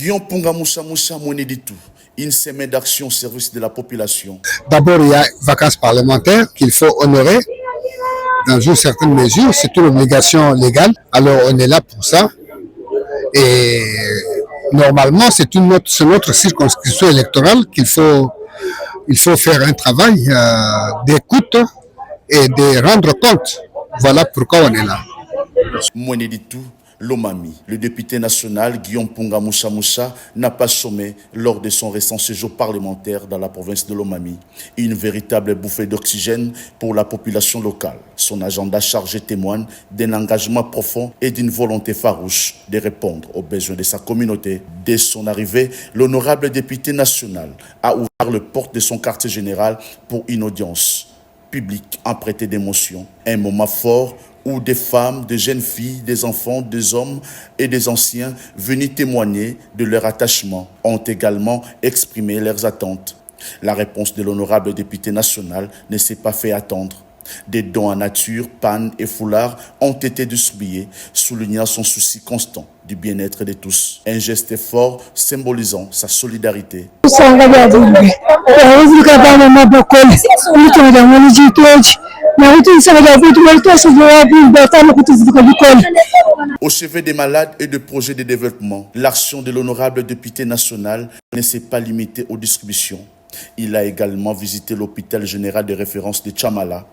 Guillaume Punga Moussa Moussa Moneditou, une semaine d'action au service de la population. D'abord, il y a vacances parlementaires qu'il faut honorer dans une certaine mesure, c'est une obligation légale. Alors on est là pour ça. Et normalement, c'est notre circonscription électorale qu'il faut faire un travail d'écoute et de rendre compte. Voilà pourquoi on est là. Moneditou Lomami, le député national Guillaume Punga Moussa Moussa n'a pas sommé lors de son récent séjour parlementaire dans la province de Lomami. Une véritable bouffée d'oxygène pour la population locale. Son agenda chargé témoigne d'un engagement profond et d'une volonté farouche de répondre aux besoins de sa communauté. Dès son arrivée, l'honorable député national a ouvert les portes de son quartier général pour une audience publique emprunté d'émotion. Un moment fort où des femmes, des jeunes filles, des enfants, des hommes et des anciens venus témoigner de leur attachement ont également exprimé leurs attentes. La réponse de l'honorable député national ne s'est pas fait attendre. Des dons en nature, pannes et foulards ont été distribués, soulignant son souci constant du bien-être de tous. Un geste fort symbolisant sa solidarité. Au chevet des malades et de projets de développement, l'action de l'honorable député national ne s'est pas limitée aux distributions. Il a également visité l'hôpital général de référence de Chamala,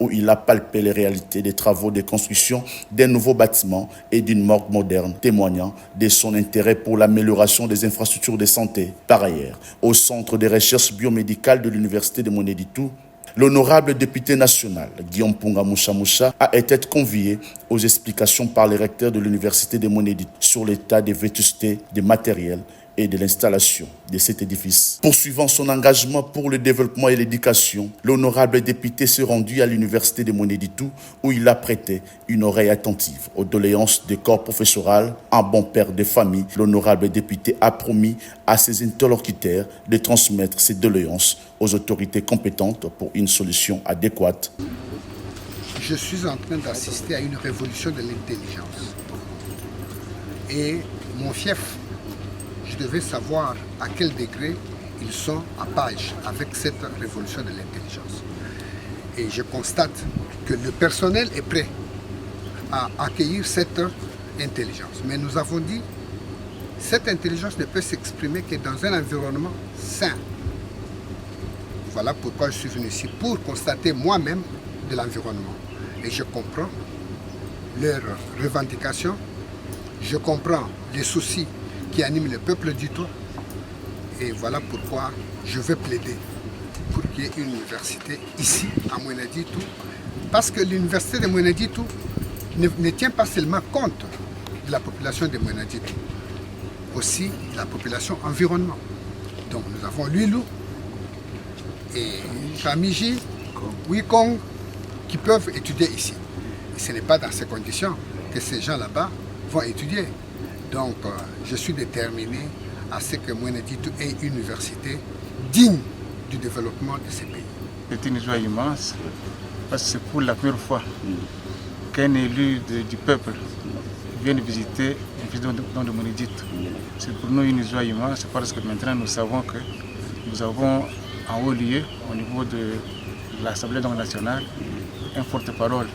où il a palpé les réalités des travaux de construction d'un nouveau bâtiment et d'une morgue moderne, témoignant de son intérêt pour l'amélioration des infrastructures de santé. Par ailleurs, au centre de recherche biomédicale de l'université de Moneditou, l'honorable député national Guillaume Punga Moussa Moussa a été convié aux explications par les recteurs de l'université de Moneditou sur l'état de vétusté des matériels et de l'installation de cet édifice. Poursuivant son engagement pour le développement et l'éducation, l'honorable député s'est rendu à l'université de Moneditou où il a prêté une oreille attentive aux doléances des corps professoral. En bon père de famille, l'honorable député a promis à ses interlocuteurs de transmettre ces doléances aux autorités compétentes pour une solution adéquate. Je suis en train d'assister à une révolution de l'intelligence. Et mon fief, je devais savoir à quel degré ils sont à page avec cette révolution de l'intelligence. Et je constate que le personnel est prêt à accueillir cette intelligence. Mais nous avons dit, cette intelligence ne peut s'exprimer que dans un environnement sain. Voilà pourquoi je suis venu ici, pour constater moi-même de l'environnement. Et je comprends leurs revendications, je comprends les soucis qui anime le peuple du Toit. Et voilà pourquoi je veux plaider pour qu'il y ait une université ici, à Moneditou, parce que l'université de Moneditou ne tient pas seulement compte de la population de Moneditou, aussi la population environnement. Donc nous avons Luilou et Chamiji, Wikong, qui peuvent étudier ici. Et ce n'est pas dans ces conditions que ces gens là-bas vont étudier. Donc, je suis déterminé à ce que Moneditou ait une université digne du développement de ces pays. C'est une joie immense parce que c'est pour la première fois qu'un élu du peuple vient visiter un président de Moneditou. C'est pour nous une joie immense parce que maintenant nous savons que nous avons en haut lieu, au niveau de l'Assemblée nationale, un porte-parole,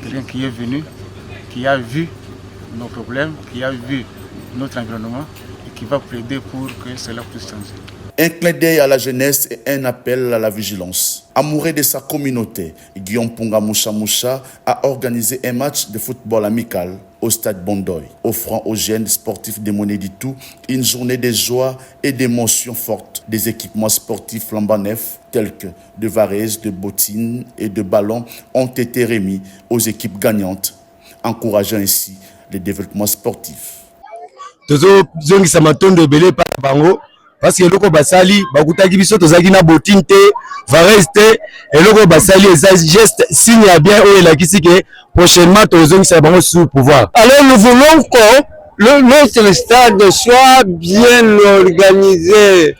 quelqu'un qui est venu, qui a vu nos problèmes, qui a vu notre environnement et qui va plaider pour que cela puisse changer. Un clin d'œil à la jeunesse et un appel à la vigilance. Amoureux de sa communauté, Guillaume Punga Moussa Moussa a organisé un match de football amical au stade Bondoy, offrant aux jeunes sportifs de Moneditou une journée de joie et d'émotions fortes. Des équipements sportifs flambant neufs tels que de varaises, de bottines et de ballons ont été remis aux équipes gagnantes, encourageant ainsi le développement sportif. Tozongisa matondo ebele pa bango parce que eloko basali bakutaki biso tozaki na botine te varese te eloko basali eza geste signe ya bien oyo elakisi ke prochainement tozongisa bango sous pouvoir. Alors nous voulons que notre stade soit bien organisé.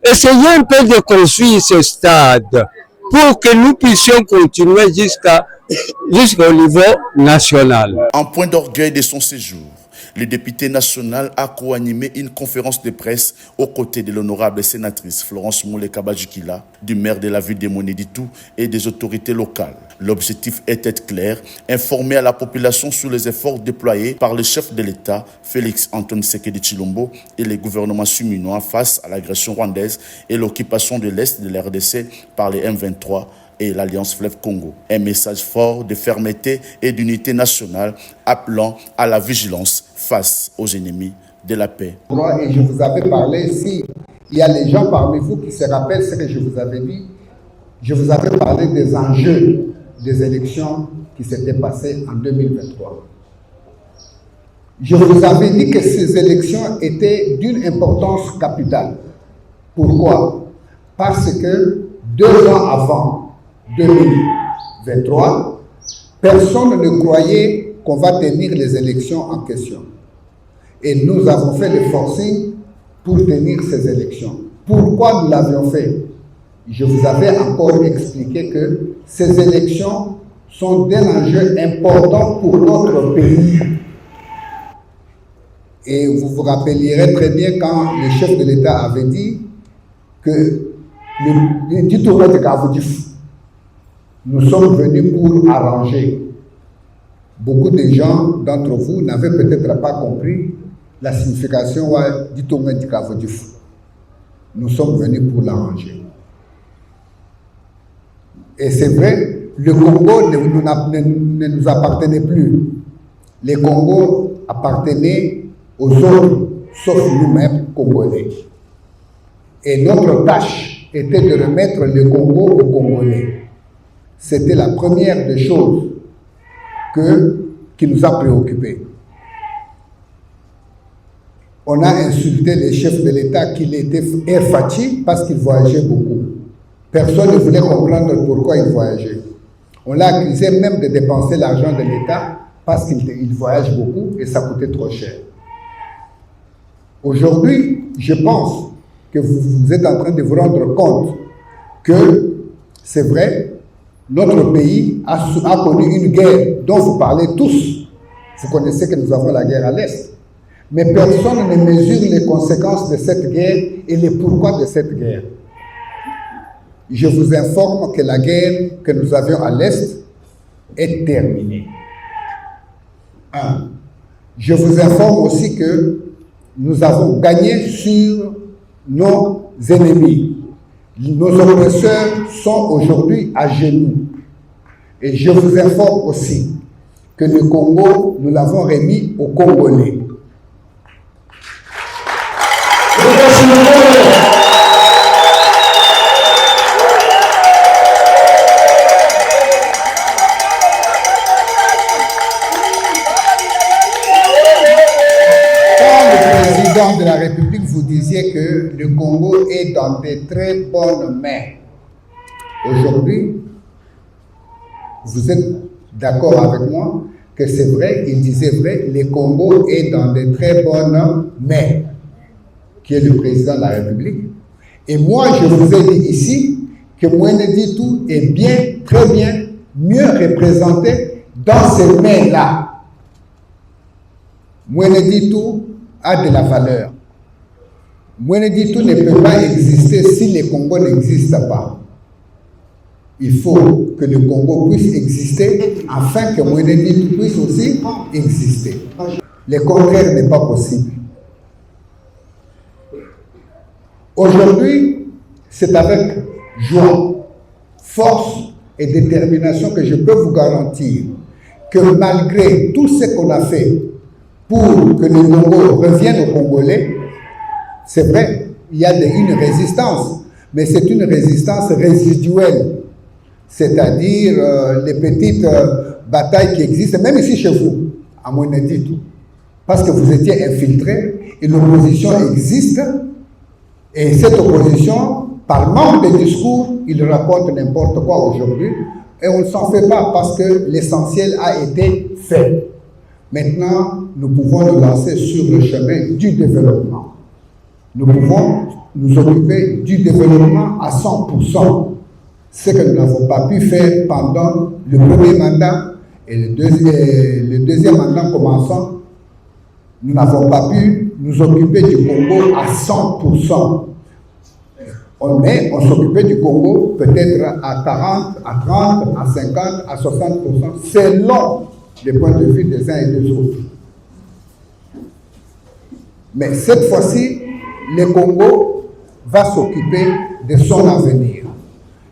Essayez un peu de construire ce stade pour que nous puissions continuer jusqu'au niveau national. En point d'orgueil de son séjour, Le député national a co-animé une conférence de presse aux côtés de l'honorable sénatrice Florence Moulé-Kabadjikila, du maire de la ville de Mweneditu et des autorités locales. L'objectif était clair, informer à la population sur les efforts déployés par le chef de l'État, Félix Antoine Tshisekedi Tshilombo, et les gouvernements suminois face à l'agression rwandaise et l'occupation de l'Est de la RDC par les M23 et l'Alliance Fleuve Congo. Un message fort de fermeté et d'unité nationale appelant à la vigilance face aux ennemis de la paix. Et je vous avais parlé, si il y a les gens parmi vous qui se rappellent ce que je vous avais dit, je vous avais parlé des enjeux des élections qui s'étaient passées en 2023. Je vous avais dit que ces élections étaient d'une importance capitale. Pourquoi? Parce que 2 ans avant 2023, personne ne croyait qu'on va tenir les élections en question. Et nous avons fait le forcing pour tenir ces élections. Pourquoi nous l'avions fait? Je vous avais encore expliqué que ces élections sont d'un enjeu important pour notre pays. Et vous vous rappellerez très bien quand le chef de l'État avait dit que nous sommes venus pour arranger. Beaucoup de gens d'entre vous n'avaient peut-être pas compris la signification du tournoi du Kavodifu. Nous sommes venus pour l'arranger. Et c'est vrai, le Congo ne nous appartenait plus. Le Congo appartenait aux autres, sauf nous-mêmes, Congolais. Et notre tâche était de remettre le Congo aux Congolais. C'était la première des choses qui nous a préoccupés. On a insulté les chefs de l'État qu'il était infati parce qu'il voyageait beaucoup. Personne ne voulait comprendre pourquoi il voyageait. On l'a accusé même de dépenser l'argent de l'État parce qu'il voyage beaucoup et ça coûtait trop cher. Aujourd'hui, je pense que vous êtes en train de vous rendre compte que c'est vrai, notre pays a connu une guerre dont vous parlez tous. Vous connaissez que nous avons la guerre à l'Est. Mais personne ne mesure les conséquences de cette guerre et les pourquoi de cette guerre. Je vous informe que la guerre que nous avions à l'Est est terminée. 1. Je vous informe aussi que nous avons gagné sur nos ennemis. Nos oppresseurs sont aujourd'hui à genoux. Et je vous informe aussi que le Congo, nous l'avons remis aux Congolais. De la République, vous disiez que le Congo est dans de très bonnes mains. Aujourd'hui, vous êtes d'accord avec moi que c'est vrai, il disait vrai, le Congo est dans de très bonnes mains, qui est le président de la République. Et moi, je vous ai dit ici que Mweneditu est bien, très bien, mieux représenté dans ces mains-là. Mweneditu a de la valeur. Mweneditu ne peut pas exister si le Congo n'existe pas. Il faut que le Congo puisse exister afin que Mweneditu puisse aussi exister. Le contraire n'est pas possible. Aujourd'hui, c'est avec joie, force et détermination que je peux vous garantir que malgré tout ce qu'on a fait pour que le Congo revienne aux Congolais, c'est vrai, il y a une résistance, mais c'est une résistance résiduelle. C'est-à-dire les petites batailles qui existent, même ici chez vous, à Mweneditu, parce que vous étiez infiltrés et l'opposition existe, et cette opposition, par manque de discours, il raconte n'importe quoi aujourd'hui, et on ne s'en fait pas parce que l'essentiel a été fait. Maintenant, nous pouvons nous lancer sur le chemin du développement. Nous pouvons nous occuper du développement à 100%. Ce que nous n'avons pas pu faire pendant le premier mandat et le deuxième mandat commençant nous n'avons pas pu nous occuper du Congo à 100%. Mais on s'occupait du Congo peut-être à 40, à 30, à 50, à 60%, selon les points de vue des uns et des autres. Mais cette fois-ci, le Congo va s'occuper de son avenir.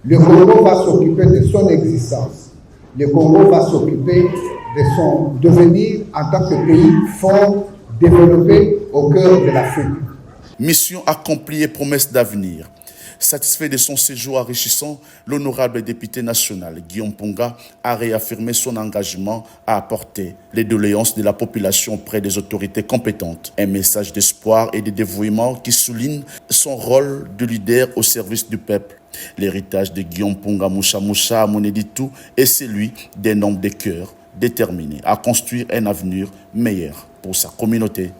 Le Congo va s'occuper de son existence. Le Congo va s'occuper de son devenir en tant que pays fort, développé au cœur de l'Afrique. Mission accomplie et promesse d'avenir. Satisfait de son séjour enrichissant, l'honorable député national Guillaume Ponga a réaffirmé son engagement à apporter les doléances de la population auprès des autorités compétentes. Un message d'espoir et de dévouement qui souligne son rôle de leader au service du peuple. L'héritage de Guillaume Ponga Moucha à Moneditou est celui d'un homme de cœur déterminé à construire un avenir meilleur pour sa communauté.